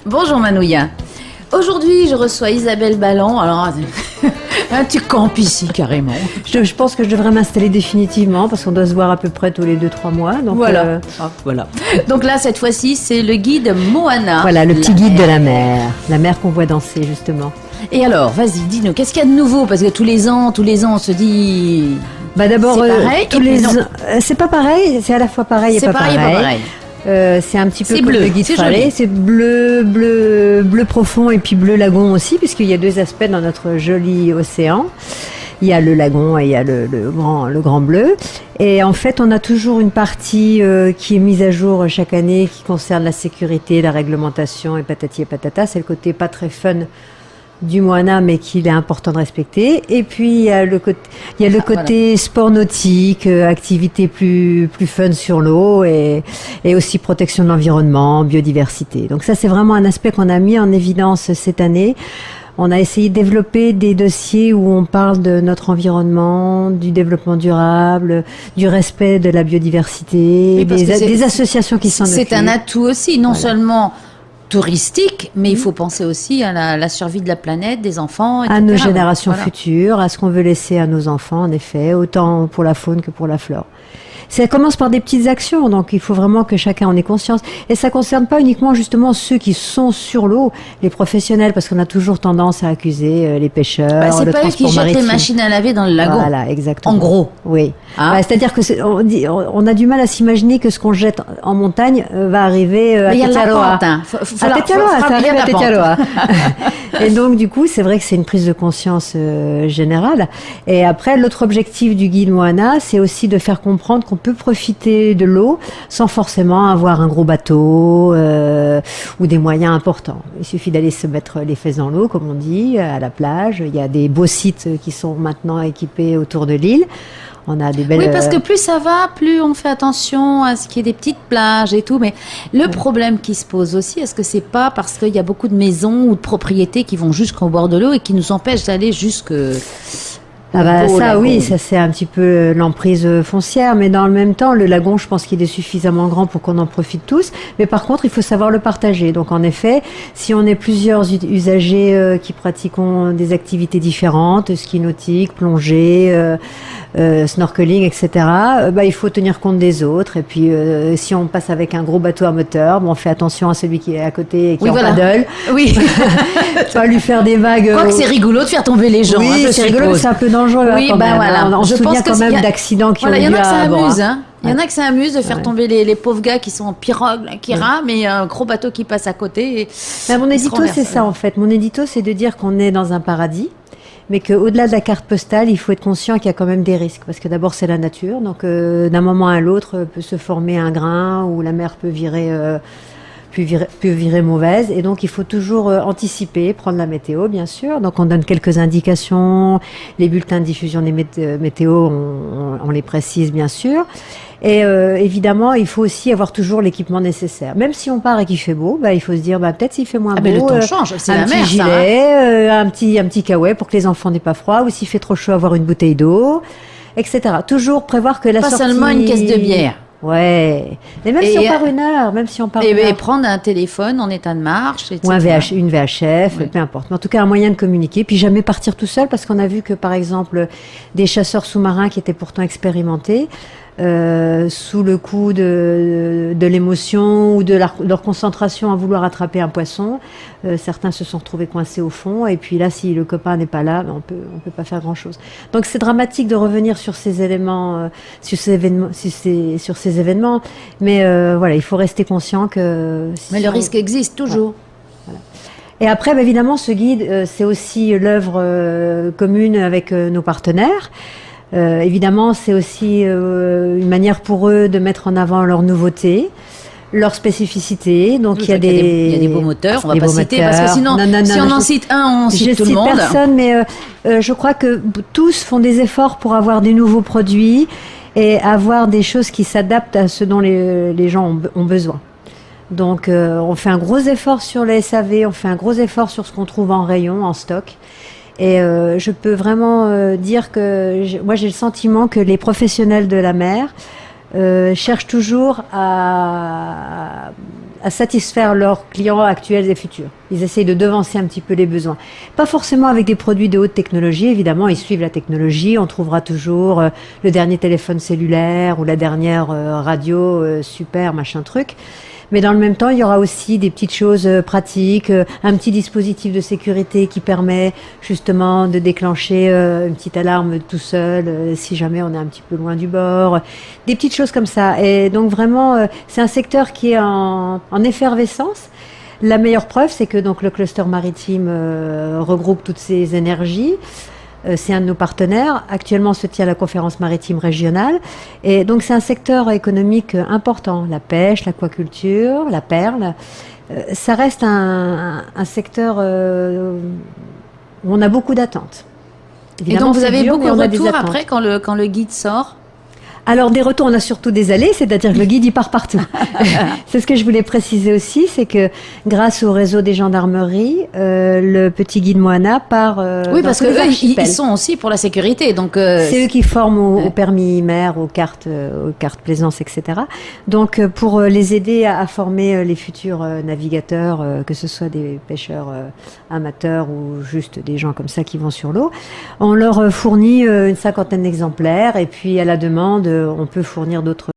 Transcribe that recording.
Bonjour Manouya. Aujourd'hui, je reçois Isabelle Balland. Alors, tu campes ici carrément. Je pense que je devrais m'installer définitivement parce qu'on doit se voir à peu près tous les 2-3 mois. Donc voilà. Voilà. Donc là, cette fois-ci, c'est le guide Moana. Voilà, le petit guide de la mer qu'on voit danser justement. Et alors, vas-y, dis-nous, qu'est-ce qu'il y a de nouveau? Parce que tous les ans, on se dit... Bah d'abord, c'est pareil, c'est pas pareil, c'est à la fois pareil et pas pareil. C'est pareil. C'est un petit peu comme bleu, le guide Farley. C'est bleu profond et puis bleu lagon aussi, puisqu'il y a deux aspects dans notre joli océan. Il y a le lagon et il y a le grand bleu. Et en fait, on a toujours une partie qui est mise à jour chaque année, qui concerne la sécurité, la réglementation et patati et patata. C'est le côté pas très fun du Moana, mais qu'il est important de respecter. Et puis il y a le côté sport nautique, activité plus fun sur l'eau et aussi protection de l'environnement, biodiversité. Donc ça, c'est vraiment un aspect qu'on a mis en évidence cette année. On a essayé de développer des dossiers où on parle de notre environnement, du développement durable, du respect de la biodiversité, des associations qui s'en occupent. C'est un atout aussi, non seulement touristique, mais il faut penser aussi à la survie de la planète, des enfants, etc. À nos générations futures, à ce qu'on veut laisser à nos enfants, en effet, autant pour la faune que pour la flore. Ça commence par des petites actions, donc il faut vraiment que chacun en ait conscience. Et ça concerne pas uniquement justement ceux qui sont sur l'eau, les professionnels, parce qu'on a toujours tendance à accuser les pêcheurs, le transport maritime. C'est pas eux qui jettent les machines à laver dans le lagon. Voilà, exactement. En gros. Oui. C'est-à-dire que on a du mal à s'imaginer que ce qu'on jette en montagne va arriver à Tetiaroa. Ça arrive à Tetiaroa. Et donc du coup, c'est vrai que c'est une prise de conscience générale. Et après, l'autre objectif du guide Moana, c'est aussi de faire comprendre qu'on peut profiter de l'eau sans forcément avoir un gros bateau ou des moyens importants. Il suffit d'aller se mettre les fesses dans l'eau, comme on dit, à la plage. Il y a des beaux sites qui sont maintenant équipés autour de l'île. On a des belles... Oui, parce que plus ça va, plus on fait attention à ce qu'il y ait des petites plages et tout. Mais le problème qui se pose aussi, est-ce que c'est pas parce qu'il y a beaucoup de maisons ou de propriétés qui vont jusqu'au bord de l'eau et qui nous empêchent d'aller jusque... Oui, ça c'est un petit peu l'emprise foncière, mais dans le même temps, le lagon, je pense qu'il est suffisamment grand pour qu'on en profite tous. Mais par contre, il faut savoir le partager. Donc en effet, si on est plusieurs usagers qui pratiquons des activités différentes, ski nautique, plongée, snorkeling, etc., il faut tenir compte des autres. Et puis si on passe avec un gros bateau à moteur, on fait attention à celui qui est à côté et qui paddle. Oui. Pas lui faire des vagues. Quoique c'est rigolo de faire tomber les gens. Oui, c'est rigolo, c'est un peu dangereux. Oui, on se souvient quand même d'accidents qui ont eu Il y en a que ça amuse. Il y en a Ouais. que ça amuse de faire tomber les pauvres gars qui sont en pirogue, là, qui rament, et un gros bateau qui passe à côté. Mon édito, c'est ça en fait. Mon édito, c'est de dire qu'on est dans un paradis, mais qu'au-delà de la carte postale, il faut être conscient qu'il y a quand même des risques. Parce que d'abord, c'est la nature. Donc, d'un moment à l'autre, peut se former un grain ou la mer peut virer mauvaise, et donc il faut toujours anticiper, prendre la météo bien sûr. Donc on donne quelques indications, les bulletins de diffusion des météo, on les précise bien sûr. Et évidemment, il faut aussi avoir toujours l'équipement nécessaire. Même si on part et qu'il fait beau, il faut se dire peut-être s'il fait moins beau, le temps change, c'est un la petit mer, gilet, un petit caouet pour que les enfants n'aient pas froid, ou s'il fait trop chaud, avoir une bouteille d'eau, etc. Toujours prévoir que la sortie... Pas seulement une caisse de bière. Ouais, mais même si on part une heure, même si on part et prendre un téléphone en état de marche, etc. Ou une VHF, peu importe. Mais en tout cas, un moyen de communiquer. Puis jamais partir tout seul, parce qu'on a vu que, par exemple, des chasseurs sous-marins qui étaient pourtant expérimentés, sous le coup de l'émotion ou de leur concentration à vouloir attraper un poisson, certains se sont retrouvés coincés au fond. Et puis là, si le copain n'est pas là, on peut pas faire grand-chose. Donc c'est dramatique de revenir sur ces éléments, sur ces événements. Mais il faut rester conscient que... Mais le risque existe toujours. Voilà. Et après, évidemment, ce guide, c'est aussi l'œuvre commune avec nos partenaires. Évidemment, c'est aussi une manière pour eux de mettre en avant leurs nouveautés, leurs spécificités. Donc il y a des beaux moteurs, on va pas citer, parce que sinon, si on en cite un, on cite tout le monde. Je ne cite personne, mais je crois que tous font des efforts pour avoir des nouveaux produits et avoir des choses qui s'adaptent à ce dont les gens ont besoin. Donc on fait un gros effort sur les SAV, on fait un gros effort sur ce qu'on trouve en rayon, en stock. Et je peux vraiment dire que moi j'ai le sentiment que les professionnels de la mer cherchent toujours à à satisfaire leurs clients actuels et futurs. Ils essayent de devancer un petit peu les besoins. Pas forcément avec des produits de haute technologie, évidemment, ils suivent la technologie. On trouvera toujours le dernier téléphone cellulaire ou la dernière radio super, machin truc. Mais dans le même temps, il y aura aussi des petites choses pratiques, un petit dispositif de sécurité qui permet justement de déclencher une petite alarme tout seul si jamais on est un petit peu loin du bord. Des petites choses comme ça. Et donc vraiment, c'est un secteur qui est en effervescence. La meilleure preuve, c'est que donc le cluster maritime regroupe toutes ces énergies. C'est un de nos partenaires. Actuellement se tient la conférence maritime régionale. Et donc, c'est un secteur économique important. La pêche, l'aquaculture, la perle. Ça reste un secteur où on a beaucoup d'attentes. Et donc, vous avez beaucoup de retours après quand le guide sort? Alors, des retours, on a surtout des allées, c'est-à-dire que le guide, il part partout. C'est ce que je voulais préciser aussi, c'est que grâce au réseau des gendarmeries, le petit guide Moana part oui, parce que ils sont aussi pour la sécurité. Donc c'est eux qui forment au permis mer, aux cartes plaisance, etc. Donc, pour les aider à former les futurs navigateurs, que ce soit des pêcheurs amateurs ou juste des gens comme ça qui vont sur l'eau, on leur fournit une 50aine d'exemplaires et puis à la demande, on peut fournir d'autres